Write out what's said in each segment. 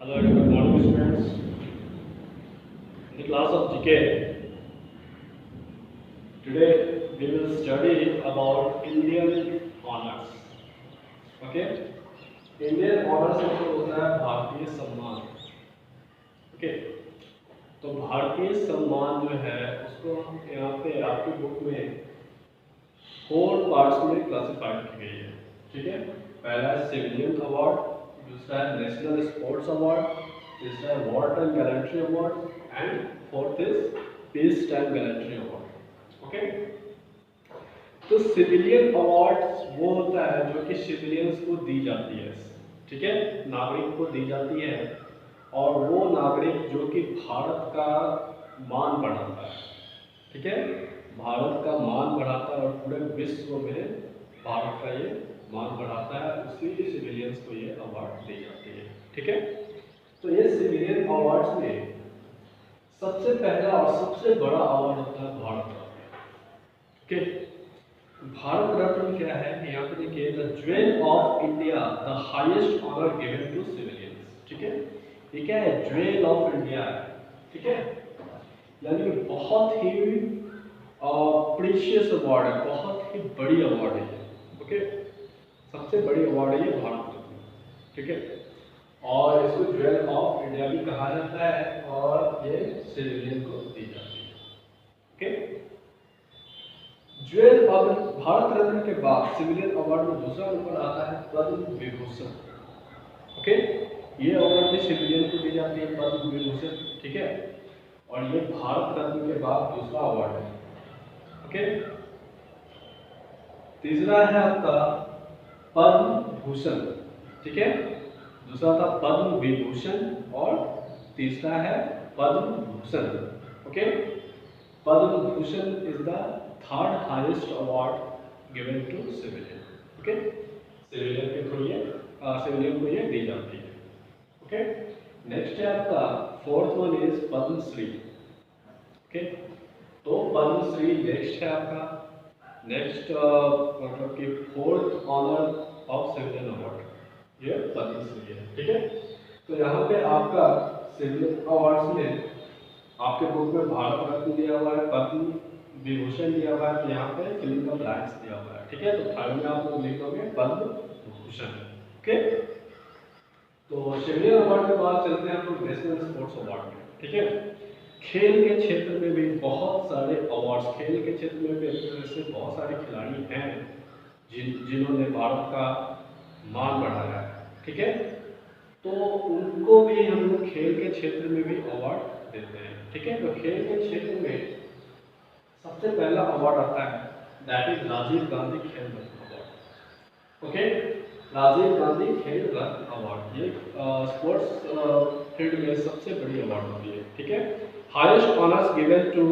Hello and good morning students. In the class of GK, today we will study about Indian honors. Okay? Indian honors मतलब होता है भारतीय सम्मान. Okay? तो भारतीय सम्मान जो है उसको हम यहाँ पे आपकी बुक में 4 पार्ट्स में क्लासिफाइड की गई है. ठीक है? पहला है सिविलियन अवार्ड, दूसरा है नेशनल स्पोर्ट्स अवार्ड, तीसरा है war time gallantry award and fourth is peace time gallantry award. Okay, तो सिविलियन अवार्ड्स वो होता है जो कि सिविलियंस को दी जाती है. ठीक है, नागरिक को दी जाती है और वो नागरिक जो कि भारत का मान बढ़ाता है. ठीक है, भारत का मान बढ़ाता है और पूरे विश्व में भारत का ये मान बढ़ाता है, उसी सिविलियंस को ये अवार्ड दी जाती है. ठीक है, तो ये सिविलियन अवार्ड्स में सबसे पहला और सबसे बड़ा अवार्ड होता है भारत रत्न. ओके, भारत रत्न क्या है, यहाँ पे देखिए, the jewel of India, the highest honour given to civilians. ठीक है, ये क्या है, ज्वेल ऑफ इंडिया है. ठीक है, यानी कि बहुत ही प्रीशियस अवार्ड है, बहुत ही बड़ी अवार्ड है. ओके, सबसे बड़ी अवार्ड है ये भारत रत्न. ठीक है, और इसको ज्वेल ऑफ इंडिया भी कहा जाता है और ये सिविलियन को दी जाती है. Okay, jewel of Bharat Ratna के बाद सिविलियन अवार्ड में दूसरा नंबर आता है पद्म विभूषण. ओके, ये अवार्ड भी सिविलियन को दी जाती है, पद्म विभूषण. ठीक है, और ये भारत रत्न के बाद दूसरा अवार्ड है. ओके, तीसरा है आपका पद्म भूषण. ठीक है, दूसरा था पद्म विभूषण और तीसरा है Padma Bhushan. Okay, Padma Bhushan is the third highest award given to civilian. Okay, civilian के थ्रू ये सिविलियन को ये दी जाती है. ओके, नेक्स्ट है आपका fourth one is Padma Shri. Okay, तो पद्मश्री नेक्स्ट है आपका. नेक्स्ट मतलब कि fourth honour of civilian award ये पद्मश्री है. ठीक है, तो यहाँ पे आपका सिविलियन अवार्ड्स में आपके बुक में भारत रत्न दिया हुआ है, पद्म विभूषण दिया हुआ है, तो यहाँ पे फिलिंग द ब्लैंक्स दिया हुआ है. ठीक है, तो थर्ड में आप लोग लिखोगे पद्म भूषण. ओके, तो सिविलियन अवार्ड के बाद चलते हैं हम लोग नेशनल स्पोर्ट्स अवार्ड में. ठीक है, खेल के क्षेत्र में भी बहुत सारे अवार्ड्स, खेल के क्षेत्र में भी ऐसे बहुत सारे खिलाड़ी हैं जिन्होंने भारत का मान बढ़ाया है. ठीक है, तो उनको भी हम लोग खेल के क्षेत्र में भी अवार्ड देते हैं. ठीक है, तो खेल के क्षेत्र में सबसे पहला अवार्ड आता है that is Rajiv Gandhi Khel Ratna award. Okay, Rajiv Gandhi Khel Ratna award ये स्पोर्ट्स फील्ड में सबसे बड़ी अवार्ड होती है. ठीक है, highest honours given to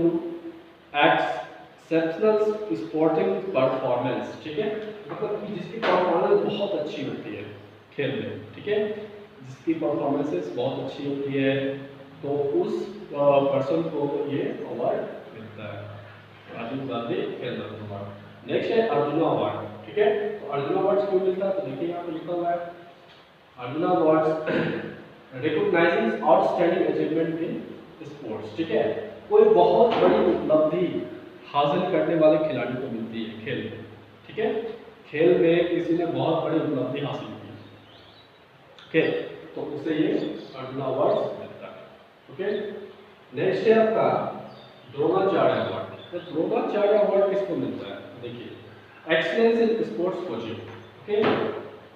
exceptional sporting performance. ठीक है, मतलब कि जिसकी परफॉर्मेंस बहुत अच्छी होती है खेल में. ठीक है, जिसकी परफॉर्मेंसेस बहुत अच्छी होती है तो उस पर्सन को ये अवार्ड मिलता है, राजीव गांधी खेल रत्न अवार्ड. नेक्स्ट है अर्जुना अवार्ड. ठीक है, तो अर्जुना अवार्ड क्यों मिलता है, तो देखिए यहाँ पे लिखा हुआ है arjuna award recognising outstanding achievement in sports. ठीक है, कोई बहुत बड़ी उपलब्धि हासिल करने वाले खिलाड़ी को मिलती है खेल में. ठीक है, खेल में किसी ने बहुत बड़ी उपलब्धि हासिल की. ओके, तो उसे ये अर्जुना अवार्ड मिलता है. ओके, नेक्स्ट है आपका द्रोणाचार्य अवार्ड. तो द्रोणाचार्य अवार्ड किसको मिलता है, देखिए excellence in sports coaching. Okay,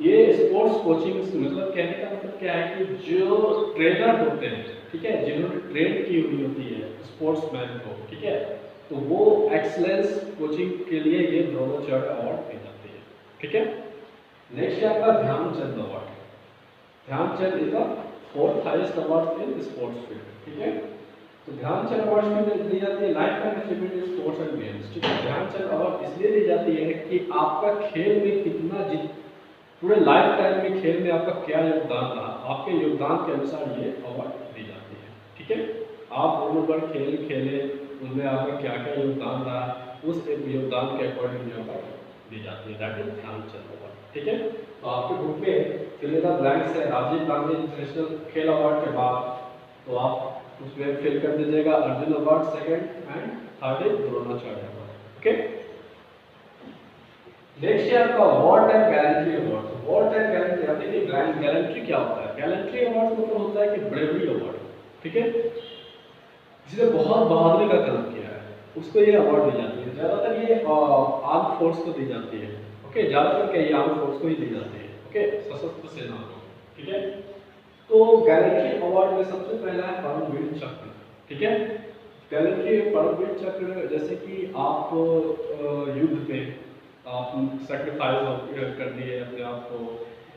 ये स्पोर्ट्स कोचिंग मतलब कहने का मतलब क्या है कि जो ट्रेनर होते हैं, ठीक है, जिन्होंने ट्रेन की हुई होती है स्पोर्ट्समैन को, ठीक है, तो वो एक्सीलेंस कोचिंग के लिए ये द्रोणाचार्य अवार्ड दी जाती है. ठीक है, नेक्स्ट है आपका Dhyan Chand award. Dhyan Chand is the fourth highest award in sports field. ठीक है, तो ध्यानचंद अवार्ड में दी जाती है lifetime achievement in sports and games. ठीक है, ध्यानचंद अवार्ड इसलिए दी जाती है कि आपका खेल में कितना पूरे लाइफ टाइम में खेल में आपका क्या योगदान रहा, आपके योगदान के अनुसार ये अवार्ड दी जाती है. ठीक है, आप उम्र भर खेल खेले, उनमें आपका क्या क्या योगदान रहा, उस योगदान के अकॉर्डिंग अवार्ड दी जाती है, दैट इज ध्यानचंद अवार्ड. ठीक है, तो आपके बुक में फिल इन द ब्लैंक्स है राजीव गांधी इंटरनेशनल खेल अवार्ड के बाद, तो आप उसमें फिल कर दीजिएगा Arjun award second and third is Dronacharya award. Okay, next है आपका war time gallantry award. War time gallantry, अब देखिए गैलेंट्री क्या होता है? गैलेंट्री अवार्ड मतलब होता है कि ब्रेवरी अवार्ड, ठीक है, जिसने बहुत बहादुरी का काम किया है उसको ये अवार्ड दी जाती है। ज़्यादातर ये आर्म फोर्स को दी जाती है। ओके, ज़्यादातर क्या ये आर्म फोर्स को ही दी जाती है। ओके, सशस्त्र सेना को, ठीक है। तो गैलेंट्री अवार्ड में सबसे पहला है परमवीर चक्र, ठीक है। गैलेंट्री परमवीर चक्र, जैसे कि आप युद्ध में आप सेक्रीफाइस कर दिए अपने आप को,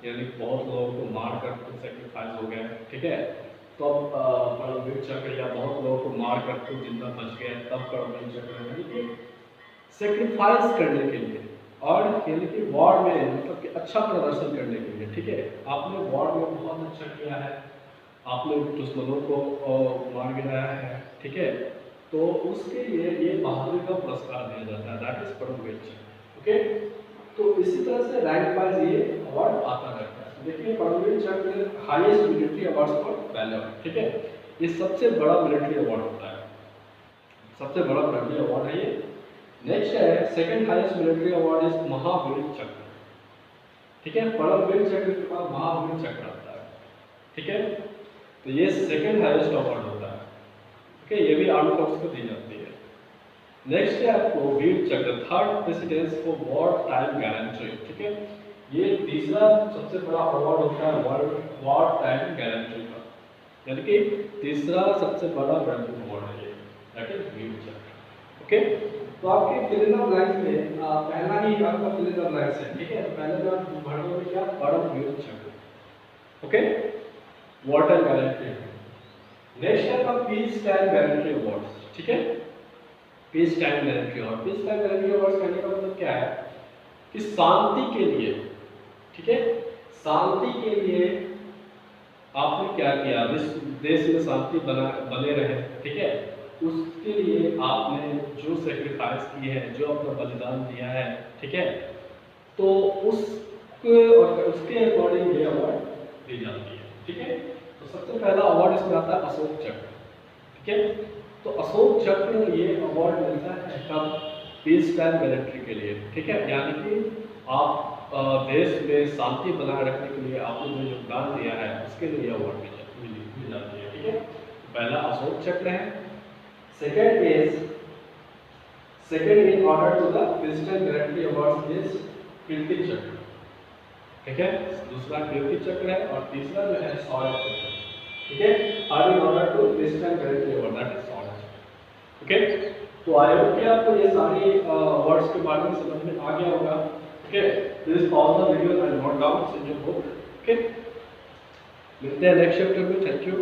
यानी बहुत लोगों को मार कर सेक्रीफाइस हो गए, ठीक है, तो अब परमवीर चक्र, या बहुत लोगों को मार कर तो जिंदा बच गए तब परमवीर चक्र, यानी कि सेक्रीफाइस करने के लिए, और यानी कि वॉर में मतलब कि अच्छा प्रदर्शन करने के लिए, ठीक है। आपने वॉर में बहुत अच्छा किया है, आपने दुश्मनों को मार गिराया है, ठीक है, तो उसके लिए ये बहादुरी का पुरस्कार दिया जाता है, दैट इज परमवीर चक्र। ओके, तो इसी तरह से रैंक वाइज ये अवार्ड आता रहता है। देखिए परमवीर चक्र हाईएस्ट मिलिट्री अवार्ड फॉर वैल्योर, ठीक है, ये सबसे बड़ा मिलिट्री अवार्ड होता है, सबसे बड़ा मिलिट्री अवार्ड है ये। नेक्स्ट है second highest military award is Mahavir चक्र, ठीक है, परमवीर चक्र के बाद महावीर चक्र आता है, ठीक है, तो ये सेकंड हाईएस्ट अवार्ड होता है। ओके, ये भी आर्म फोर्स को दी जाती है। नेक्स्ट है आपको वीर चक्र, third precedence for war time gallantry, ठीक है, ये तीसरा सबसे बड़ा अवार्ड होता है वॉर टाइम गैलेंट्री का, यानी कि तीसरा सबसे बड़ा वैल्यू अवार्ड है ये, दैट इज वीर चक्र। ओके, तो आपके फिल इन द ब्लैंक्स में पहला ही आपका फिल इन द ब्लैंक्स है, ठीक है, तो पहले जो आप भर दोगे क्या, परमवीर चक्र। Okay, war time gallantry. Next है आपका पीस टाइम गैलेंट्री अवार्ड्स, ठीक है, piece time gallantry award. Piece time gallantry awards कहने का मतलब क्या है कि शांति के लिए, ठीक है, शांति के लिए आपने क्या किया, देश में शांति बने रहे, ठीक है, उसके लिए आपने जो सेक्रीफाइस की है, जो अपना बलिदान दिया है, ठीक है, तो उसके अकॉर्डिंग ये अवार्ड दी जाती है, ठीक है। तो सबसे पहला अवार्ड इसमें आता है अशोक चक्र, ठीक है, तो अशोक चक्र ये अवार्ड मिलता है कब, पीस टाइम गैलेंट्री के लिए, ठीक है, यानी कि आप देश में शांति बनाए रखने के लिए आपने जो योगदान दिया है उसके लिए अवार्ड मिल जाती है, ठीक है। पहला अशोक चक्र है। Second in order to the peace time gallantry award is Kirti Chakra, ठीक है, दूसरा कीर्ति चक्र है, और तीसरा जो है शौर्य चक्र, ठीक है, third in order to peace time gallantry award that is Shaurya Chakra. Okay, तो आई होप कि आपको ये सारी वर्ड्स के बारे में समझ में आ गया होगा। Okay, please pause the video and note down in your book. Okay, मिलते हैं नेक्स्ट चैप्टर में। Thank you.